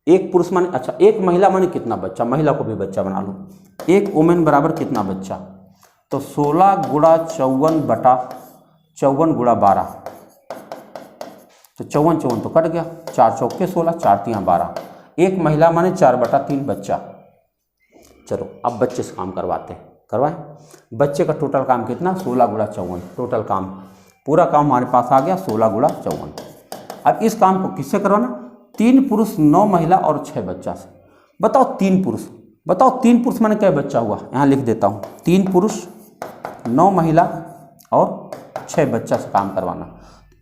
एक पुरुष माने, अच्छा एक महिला माने कितना बच्चा, महिला को भी बच्चा बना लो। एक वुमेन बराबर कितना बच्चा, तो 16 गुणा 54 बटा 54 गुणा 12, तो 54 54 तो कट गया, 4 चौके 16, 4 3 12। एक महिला माने 4 बटा 3 बच्चा। चलो अब बच्चे से काम करवाते हैं, करवाएं। बच्चे का टोटल काम कितना, 16 गुणा 54, टोटल काम पूरा काम हमारे पास आ गया 16 गुणा 54। अब इस काम को किससे करवाना, 3 पुरुष 9 महिला और 6 बच्चा से। बताओ 3 पुरुष, बताओ 3 पुरुष माने क्या बच्चा हुआ, यहाँ लिख देता हूँ। 3 पुरुष 9 महिला और 6 बच्चा से काम करवाना।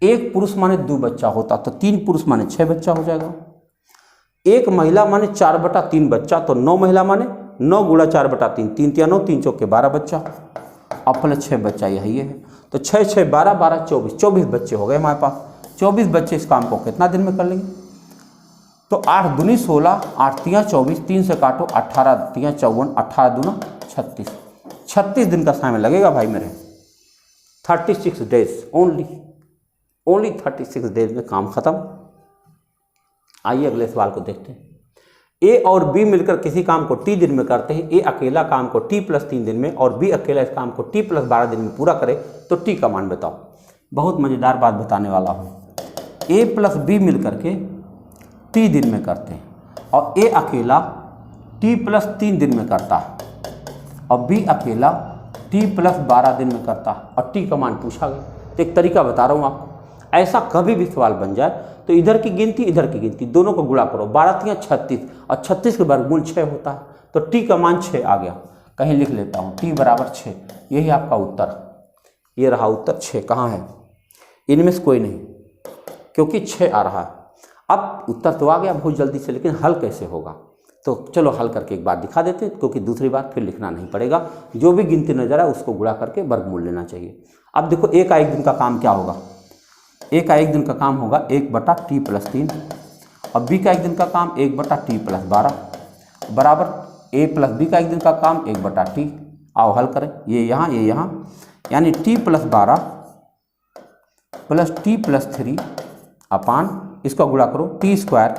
एक पुरुष माने 2 बच्चा होता, तो 3 पुरुष माने 6 बच्चा हो जाएगा। एक महिला माने 4/3 बच्चा, तो 9 महिला माने 9 गुणा 4/3, 3 तिया 9, 3 चौके 12 बच्चा, अब प्लस 6 बच्चा यही है। तो 6 6 12 12 24, 24 बच्चे हो गए हमारे पास। 24 बच्चे इस काम को कितना दिन में कर लेंगे? तो 8 दूनी 16, 8 तिया 24, 3 से काटो 18 तिया 54, 18 दूना 36, 36 दिन का समय लगेगा भाई मेरे। 36 डेज ओनली 36 डेज में काम खत्म। आइए अगले सवाल को देखते हैं। ए और बी मिलकर किसी काम को टी दिन में करते हैं। ए अकेला काम को टी प्लस 3 दिन में और बी अकेला इस काम को टी प्लस 12 दिन में पूरा करे तो टी का मान बताओ। बहुत मज़ेदार बात बताने वाला हूँ। ए प्लस बी मिलकर के टी दिन में करते हैं और ए अकेला टी प्लस 3 दिन में करता है और बी अकेला टी प्लस 12 दिन में करता है और टी का मान पूछा गया। तो एक तरीका बता रहा हूँ आपको, ऐसा कभी भी सवाल बन जाए तो इधर की गिनती इधर की गिनती दोनों को गुणा करो। 12 तिया 36 और 36 के वर्गमूल 6 होता है, तो टी का मान 6 आ गया। कहीं लिख लेता हूँ, टी बराबर 6। यही आपका उत्तर, ये रहा उत्तर 6। कहाँ है? इनमें से कोई नहीं, क्योंकि 6 आ रहा है। अब उत्तर तो आ गया बहुत जल्दी से, लेकिन हल कैसे होगा? तो चलो हल करके एक बार दिखा देते हैं, क्योंकि दूसरी बार फिर लिखना नहीं पड़ेगा। जो भी गिनती नजर आए उसको गुणा करके वर्गमूल लेना चाहिए। अब देखो ए का एक दिन का काम क्या होगा? ए का एक दिन का काम होगा 1/t प्लस 3 और बी का एक दिन का काम 1/t प्लस 12 बराबर ए प्लस बी का एक दिन का काम 1/t। आओ हल करें, ये यहाँ, यानी t plus 12 plus t plus 3 अपान इसका गुणा करो t square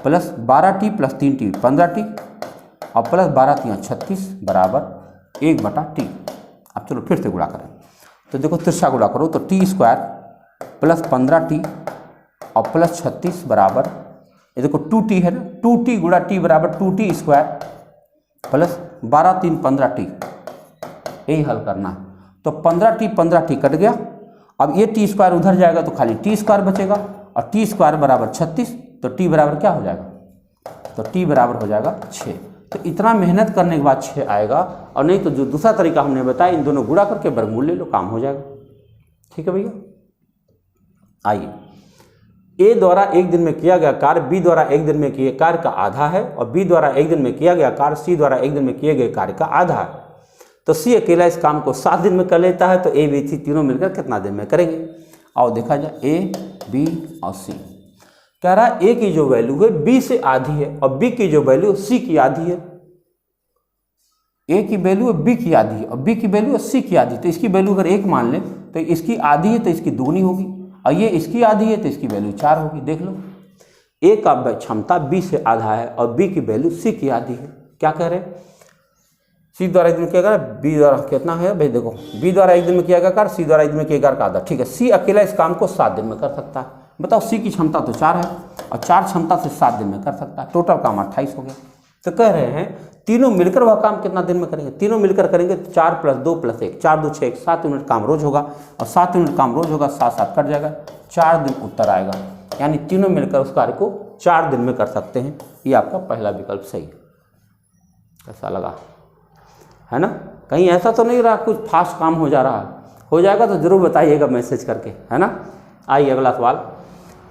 plus 12t plus 3t 15t और प्लस 12 तिया 36 बराबर 1/t। अब चलो फिर से गुणा करें, तो देखो तिरछा गुणा करो तो t स्क्वायर प्लस 15t और प्लस 36 बराबर, ये देखो 2t है ना, 2t गुणा t बराबर 2t स्क्वायर प्लस 12 3 15t। यही हल करना है। तो 15t कट गया। अब ये t स्क्वायर उधर जाएगा तो खाली t स्क्वायर बचेगा और t स्क्वायर बराबर 36, तो t बराबर क्या हो जाएगा? तो t बराबर हो जाएगा 6। तो इतना मेहनत करने के बाद 6 आएगा, और नहीं तो जो दूसरा तरीका हमने बताया, इन दोनों गुणा करके वर्गमूल ले लो, काम हो जाएगा। ठीक है भैया। आइए, ए द्वारा एक दिन में किया गया कार्य बी द्वारा एक दिन में किए कार्य का आधा है और बी द्वारा एक दिन में किया गया कार्य सी द्वारा एक दिन में किए गए कार्य का आधा है। तो सी अकेला इस काम को 7 दिन में कर लेता है, तो ए बी सी तीनों मिलकर कितना दिन में करेंगे? आओ देखा जाए, ए बी और सी। कह रहा है ए की जो वैल्यू है बी से आधी है और बी की जो वैल्यू सी की आधी है। ए की वैल्यू है बी की आधी है और बी की वैल्यू है सी की आधी। तो इसकी वैल्यू अगर 1 मान ले तो इसकी आधी है तो इसकी दुगनी होगी, और ये इसकी आधी है तो इसकी वैल्यू 4 होगी। देख लो, ए का क्षमता बी से आधा है और बी की वैल्यू सी की आधी है। क्या कह रहे हैं? सी द्वारा एक दिन में किया गया, बी द्वारा कितना है भाई? देखो, बी द्वारा एक दिन में किया गया कार्य, सी द्वारा एक दिन में किया गया का आधा। ठीक है, सी अकेला इस काम को 7 दिन में कर सकता है। बताओ, सी की क्षमता तो 4 है और 4 क्षमता से 7 दिन में कर सकता है, टोटल काम 28 हो गया। तो कह रहे हैं तीनों मिलकर वह काम कितना दिन में करेंगे? तीनों मिलकर करेंगे 4 + 2 + 1, 4 2 6, 7 यूनिट काम रोज होगा और 7 यूनिट काम रोज होगा, 7 7 कट जाएगा, 4 दिन उत्तर आएगा। यानी तीनों मिलकर उस कार्य को 4 दिन में कर सकते हैं। ये आपका पहला विकल्प सही है। कैसा लगा? है ना? कहीं ऐसा तो नहीं रहा कुछ फास्ट काम हो जा रहा है? हो जाएगा तो जरूर बताइएगा मैसेज करके, है ना? आइए अगला सवाल।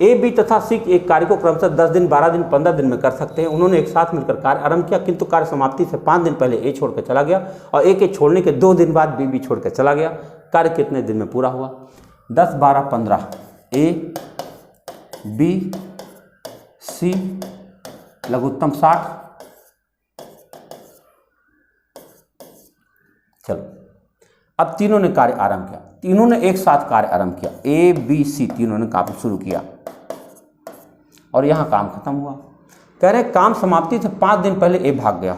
ए बी तथा सी एक कार्य को क्रमशः 10 दिन 12 दिन 15 दिन में कर सकते हैं। उन्होंने एक साथ मिलकर कार्य आरंभ किया, किंतु कार्य समाप्ति से 5 दिन पहले ए छोड़कर चला गया और ए के छोड़ने के 2 दिन बाद बी भी छोड़कर चला गया। कार्य कितने दिन में पूरा हुआ? 10 12 15, ए बी सी लघुत्तम 60। चलो, अब तीनों ने कार्य आरंभ किया, तीनों ने एक साथ कार्य आरंभ किया, ए बी सी तीनों ने काम शुरू किया और यहां काम खत्म हुआ। कह रहे काम समाप्ति से 5 दिन पहले ए भाग गया।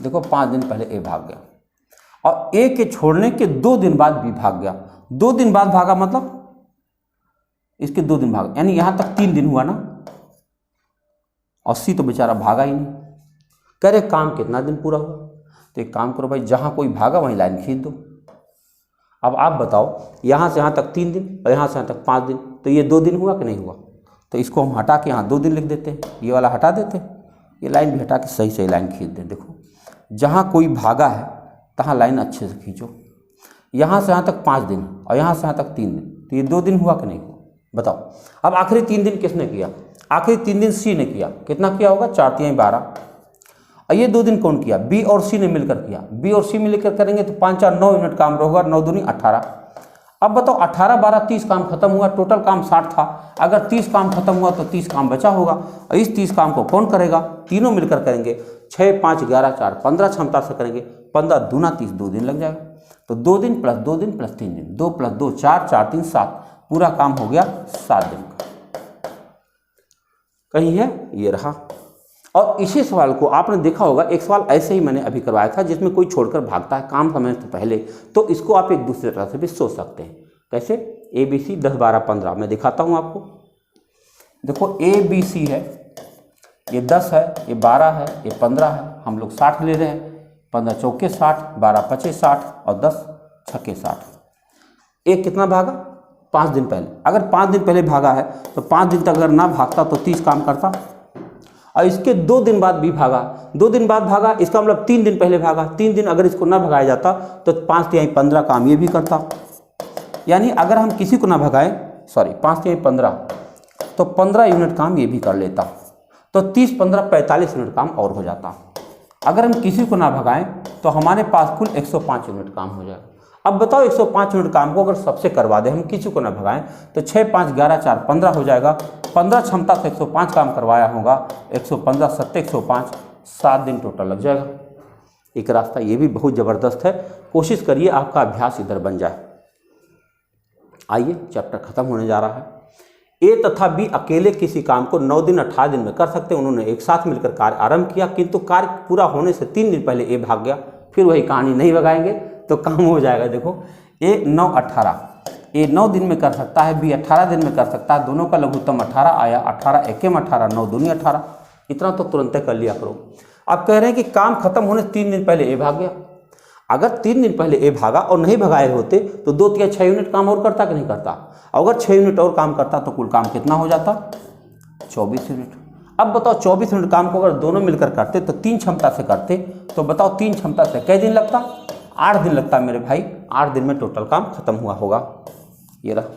देखो, 5 दिन पहले ए भाग गया और ए के छोड़ने के 2 दिन बाद बी भाग गया। 2 दिन बाद भागा मतलब इसके 2 दिन भागा, यानी यहां तक 3 दिन हुआ ना, और सी तो बेचारा भागा ही नहीं। कह रहे काम कितना दिन पूरा हुआ? तो एक काम करो भाई, जहां कोई भागा वहीं लाइन खींच दो। अब आप बताओ, यहां से यहां तक 3 दिन और यहां से यहां तक 5 दिन, तो ये 2 दिन हुआ कि नहीं हुआ? तो इसको हम हटा के यहाँ 2 दिन लिख देते हैं, ये वाला हटा देते हैं, ये लाइन भी हटा के सही सही लाइन खींच दें। देखो, जहाँ कोई भागा है तहाँ लाइन अच्छे से खींचो। यहाँ से यहाँ तक 5 दिन और यहाँ से यहाँ तक 3 दिन, तो ये 2 दिन हुआ कि नहीं हुआ? बताओ। अब आखिरी 3 दिन किसने किया? आखिरी 3 दिन सी ने किया। कितना किया होगा? 4 3 12। और ये 2 दिन कौन किया? बी और सी ने मिलकर किया। बी और सी मिलकर करेंगे तो 5 4 9 यूनिट काम होगा, 9 दूनी 18। अब बताओ 18 12 30 काम खत्म हुआ, टोटल काम 60 था। अगर 30 काम खत्म हुआ तो 30 काम बचा होगा, और इस 30 काम को कौन करेगा? तीनों मिलकर करेंगे। 6 5 11 4 15 क्षमता से करेंगे। 15 दूना 30, 2 दिन लग जाएगा। तो 2 दिन प्लस 2 दिन प्लस 3 दिन, 2 प्लस 2 4 4 3 7, पूरा काम हो गया 7 दिन का। कहीं है? ये रहा। और इसी सवाल को आपने देखा होगा, एक सवाल ऐसे ही मैंने अभी करवाया था जिसमें कोई छोड़कर भागता है काम समय से पहले, तो इसको आप एक दूसरे तरह से भी सोच सकते हैं। कैसे? ABC 10 12 15 मैं दिखाता हूँ आपको। देखो ABC है, ये 10 है, ये 12 है, ये 15 है, हम लोग 60 ले रहे हैं। 15 चौके 60, 12 पचे 60 और 10 छक्के 60। एक कितना भागा? 5 दिन पहले। अगर 5 दिन पहले भागा है तो 5 दिन तक अगर ना भागता तो 30 काम करता। और इसके 2 दिन बाद भी भागा, 2 दिन बाद भागा, इसका मतलब 3 दिन पहले भागा। 3 दिन अगर इसको ना भगाया जाता तो 5 3 15 काम ये भी करता। यानी अगर हम किसी को ना भगाएं, सॉरी 5 3 15, तो 15 यूनिट काम ये भी कर लेता, तो 30 15 45 यूनिट काम और हो जाता। अगर हम किसी को ना भगाएं तो हमारे पास कुल 105 यूनिट काम हो जाएगा। अब बताओ 105 यूनिट काम को अगर सबसे करवा दें, हम किसी को ना भगाएं, तो 6 5 11 4 15 हो जाएगा। 15 क्षमता से 105 काम करवाया होगा, 115 7 105, 7 दिन टोटल लग जाएगा। एक रास्ता ये भी बहुत ज़बरदस्त है, कोशिश करिए आपका अभ्यास इधर बन जाए। आइए, चैप्टर खत्म होने जा रहा है। ए तथा बी अकेले किसी काम को 9 दिन 18 दिन में कर सकते हैं। उन्होंने एक साथ मिलकर कार्य आरंभ किया, किंतु कार्य पूरा होने से 3 दिन पहले ए भाग गया। फिर वही कहानी, नहीं भगाएंगे तो काम हो जाएगा। देखो ए 9 18, ए 9 दिन में कर सकता है, बी 18 दिन में कर सकता है। दोनों का लघुत्तम 18 आया। 18 एके में 18, 9 दूनी 18। इतना तो तुरंत कर लिया करो। अब कह रहे हैं कि काम खत्म होने से 3 दिन पहले ए भाग गया। अगर 3 दिन पहले ए भागा और नहीं भगाए होते तो 2 या 6 यूनिट काम और करता कि नहीं करता? अगर 6 यूनिट और काम करता तो कुल काम कितना हो जाता? 24 यूनिट। अब बताओ 24 यूनिट काम को अगर दोनों मिलकर करते तो 3 क्षमता से करते, तो बताओ 3 क्षमता से कै दिन लगता? 8 दिन लगता मेरे भाई। 8 दिन में टोटल काम खत्म हुआ होगा। ये रहा,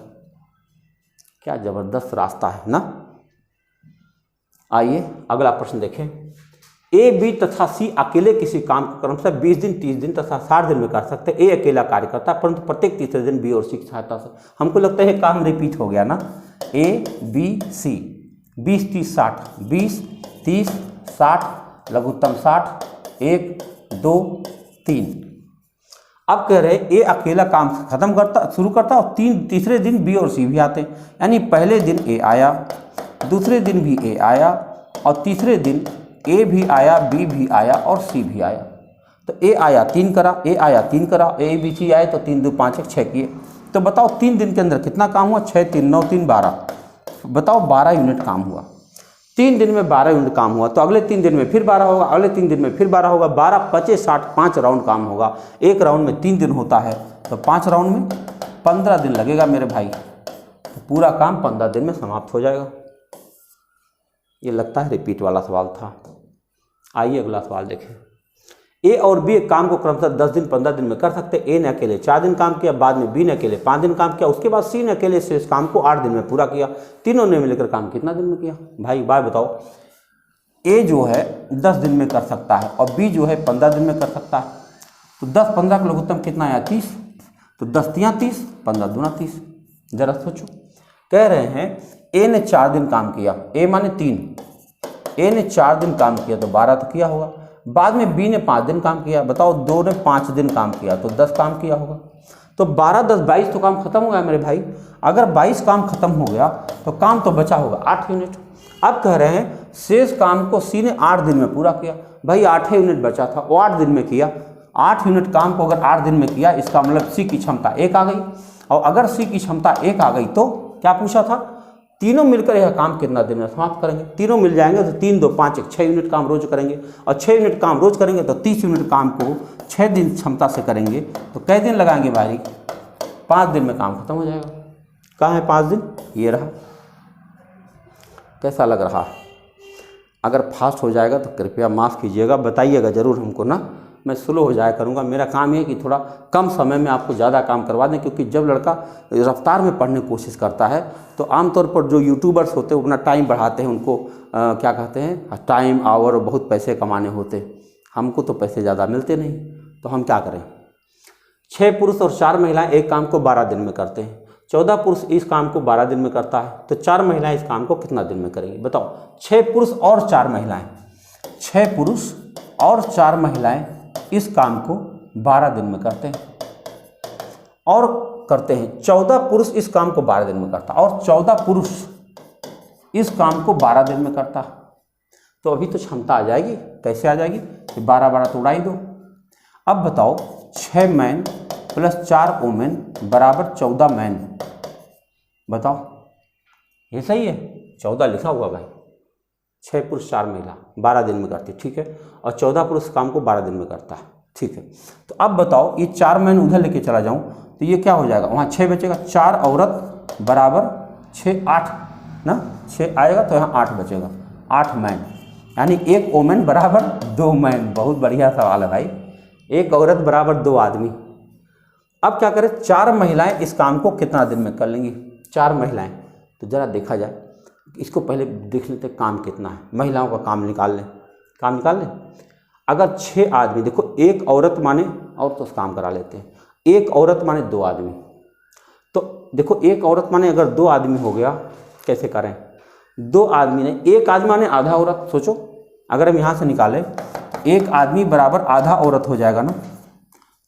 क्या जबरदस्त रास्ता है ना। आइए अगला प्रश्न देखें। ए बी तथा सी अकेले किसी काम को क्रमशः 20 दिन 30 दिन तथा 60 दिन में कर सकते हैं। ए अकेला कार्य करता है, परंतु प्रत्येक तीसरे दिन बी और सी की सहायता से। हमको लगता है काम रिपीट हो गया ना। ए बी सी 20 30 60, 20 30 60, लघुत्तम 60, 1 2 3। अब कह रहे ए अकेला काम खत्म करता शुरू करता और तीसरे दिन बी और सी भी आते। यानी पहले दिन ए आया, दूसरे दिन भी ए आया, और तीसरे दिन ए भी आया, बी भी आया और सी भी आया। तो ए आया 3 करा, ए आया 3 करा, ए बी सी आए तो 3 2 5 1 6 किए। तो बताओ 3 दिन के अंदर कितना काम हुआ? 6 3 9 3 12। बताओ 12 यूनिट काम हुआ। 3 दिन में 12 यूनिट काम हुआ, तो अगले 3 दिन में फिर 12 होगा, अगले 3 दिन में फिर 12 होगा। 12 25 60, 5 राउंड काम होगा। एक राउंड में 3 दिन होता है, तो 5 राउंड में 15 दिन लगेगा मेरे भाई। तो पूरा काम 15 दिन में समाप्त हो जाएगा। ये लगता है रिपीट वाला सवाल था। आइए अगला सवाल देखें। ए और बी एक काम को क्रमशः 10 दिन 15 दिन में कर सकते। ए ने अकेले 4 दिन काम किया, बाद में बी ने अकेले 5 दिन काम किया, उसके बाद सी ने अकेले से इस काम को 8 दिन में पूरा किया। तीनों ने मिलकर काम कितना दिन में किया? भाई बाय बताओ। ए जो है 10 दिन में कर सकता है और बी जो है 15 दिन में कर सकता है। तो 10 15 का लघुत्तम कितना आया? 30। तो 10 3 30, 15 दूना 30। जरा सोचो, कह रहे हैं ए ने 4 दिन काम किया, ए माने 3, ए ने 4 दिन काम किया तो 12 तो किया होगा। बाद में बी ने 5 दिन काम किया, बताओ 2 ने 5 दिन काम किया तो 10 काम किया होगा। तो 12 10 22 तो काम खत्म हो गया मेरे भाई। अगर 22 काम खत्म हो गया तो काम तो बचा होगा 8 यूनिट। अब कह रहे हैं शेष काम को सी ने 8 दिन में पूरा किया। भाई 8 यूनिट बचा था, वो 8 दिन में किया। 8 यूनिट काम को अगर 8 दिन में किया, इसका मतलब सी की क्षमता 1 आ गई। और अगर सी की क्षमता 1 आ गई तो क्या पूछा था? तीनों मिलकर यह काम कितना दिन में समाप्त करेंगे? तीनों मिल जाएंगे तो 3 2 5 1 6 यूनिट काम रोज करेंगे, और 6 यूनिट काम रोज करेंगे तो 30 यूनिट काम को 6 दिन क्षमता से करेंगे तो कै दिन लगाएंगे भाई? 5 दिन में काम खत्म हो जाएगा। कहाँ है 5 दिन? ये रहा। कैसा लग रहा? अगर फास्ट हो जाएगा तो कृपया माफ़ कीजिएगा, बताइएगा ज़रूर हमको ना। मैं स्लो हो जाया करूँगा। मेरा काम ये है कि थोड़ा कम समय में आपको ज़्यादा काम करवा दें, क्योंकि जब लड़का रफ्तार में पढ़ने की कोशिश करता है तो आमतौर पर जो यूट्यूबर्स होते हैं अपना टाइम बढ़ाते हैं, उनको क्या कहते हैं, टाइम आवर, बहुत पैसे कमाने होते। हमको तो पैसे ज़्यादा मिलते नहीं, तो हम क्या करें। 6 पुरुष और 4 महिलाएं एक काम को 12 दिन में करते हैं। 14 पुरुष इस काम को 12 दिन में करता है, तो 4 महिलाएं इस काम को कितना दिन में करेंगी बताओ। 6 पुरुष और 4 महिलाएं, 6 पुरुष और 4 महिलाएं इस काम को 12 दिन में करते हैं और करते हैं। 14 पुरुष इस काम को 12 दिन में करता और 14 पुरुष इस काम को 12 दिन में करता। तो अभी तो क्षमता आ जाएगी। कैसे आ जाएगी, 12 तो उड़ा ही दो। अब बताओ 6 मैन प्लस 4 वोमेन बराबर 14 मैन। बताओ ये सही है, 14 लिखा हुआ भाई। 6 पुरुष 4 महिला 12 दिन में करती, ठीक है, और 14 पुरुष काम को 12 दिन में करता है, ठीक है। तो अब बताओ ये 4 मैन उधर लेके चला जाऊं तो ये क्या हो जाएगा, वहाँ 6 बचेगा। 4 औरत बराबर 6 8 ना, 6 आएगा तो यहाँ 8 बचेगा, 8 मैन, यानी 1 वोमेन बराबर 2 मैन। बहुत बढ़िया सवाल है भाई, 1 औरत बराबर 2 आदमी। अब क्या करें, 4 महिलाएं इस काम को कितना दिन में कर लेंगी। 4 महिलाएं, तो ज़रा देखा जाए, इसको पहले देख लेते काम कितना है। महिलाओं का काम निकाल लें, काम निकाल लें। अगर 6 आदमी, देखो 1 औरत माने, और तो काम करा लेते हैं, 1 औरत माने 2 आदमी। तो देखो 1 औरत माने अगर 2 आदमी हो गया, कैसे करें, 2 आदमी ने, 1 आदमी माने आधा औरत। सोचो अगर हम यहाँ से निकालें, 1 आदमी बराबर आधा औरत हो जाएगा ना,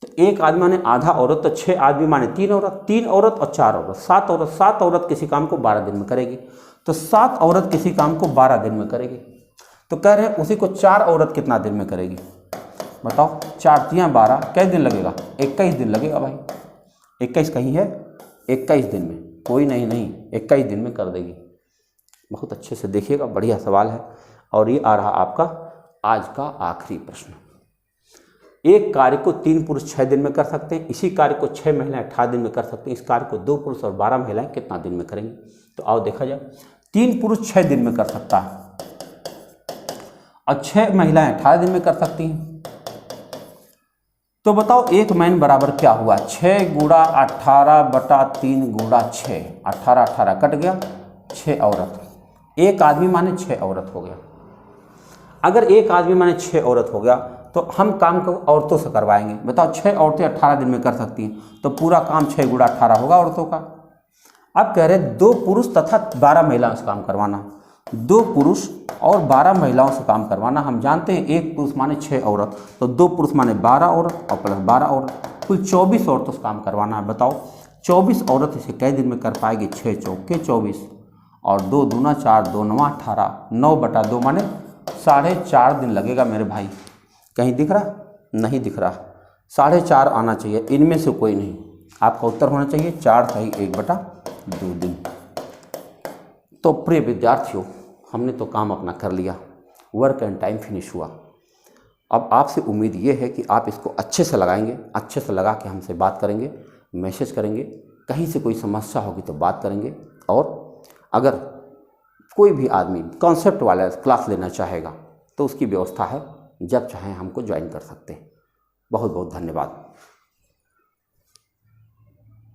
तो 1 आदमी माने आधा औरत, तो 6 आदमी माने 3 औरत, 3 औरत और 4 औरत, 7 औरत। 7 औरत किसी काम को 12 दिन में करेगी, तो 7 औरत किसी काम को 12 दिन में करेगी। तो कह रहे हैं उसी को 4 औरत कितना दिन में करेगी बताओ। 4 तियाँ 12, कै दिन लगेगा, 21 दिन लगेगा भाई। 21 कहीं है, 21 दिन में, कोई नहीं, 21 दिन में कर देगी। बहुत अच्छे से देखिएगा, बढ़िया सवाल है। और ये आ रहा आपका आज का आखिरी प्रश्न। एक कार्य को 3 पुरुष 6 दिन में कर सकते हैं, इसी कार्य को 6 महिलाएं 18 दिन में कर सकते हैं। इस कार्य को 2 पुरुष और 12 महिलाएं कितना दिन में करेंगी। तो आओ देखा जाए, 3 पुरुष 6 दिन में कर सकता है और 6 महिलाएं 18 दिन में कर सकती हैं। तो बताओ 1 मैन बराबर क्या हुआ, 6 गुणा 18 बटा 3 गुणा 6, 18 18 कट गया, 6 औरत। 1 आदमी माने 6 औरत हो गया। अगर 1 आदमी माने 6 औरत हो गया तो हम काम को औरतों से करवाएंगे। बताओ 6 औरतें 18 दिन में कर सकती हैं, तो पूरा काम 6 गुणा 18 होगा औरतों का। अब कह रहे 2 पुरुष तथा 12 महिलाओं से काम करवाना, 2 पुरुष और 12 महिलाओं से काम करवाना। हम जानते हैं 1 पुरुष माने 6 औरत, तो 2 पुरुष माने 12 औरत और प्लस 12 औरत, कुल 24 औरतों से काम करवाना है। बताओ 24 औरत इसे कै दिन में कर पाएगी, 6 चौके 24 और 2 दूना 4, 2 9 18, 9 बटा 2 माने 4.5 दिन लगेगा मेरे भाई। कहीं दिख रहा, नहीं दिख रहा, 4.5 आना चाहिए, इनमें से कोई नहीं। आपका उत्तर होना चाहिए 4 सही 1 बटा 2 दिन। तो प्रिय विद्यार्थियों, हमने तो काम अपना कर लिया, वर्क एंड टाइम फिनिश हुआ। अब आपसे उम्मीद ये है कि आप इसको अच्छे से लगाएंगे, अच्छे से लगा के हमसे बात करेंगे, मैसेज करेंगे, कहीं से कोई समस्या होगी तो बात करेंगे। और अगर कोई भी आदमी कॉन्सेप्ट वाला क्लास लेना चाहेगा तो उसकी व्यवस्था है, जब चाहें हमको ज्वाइन कर सकते हैं। बहुत बहुत धन्यवाद।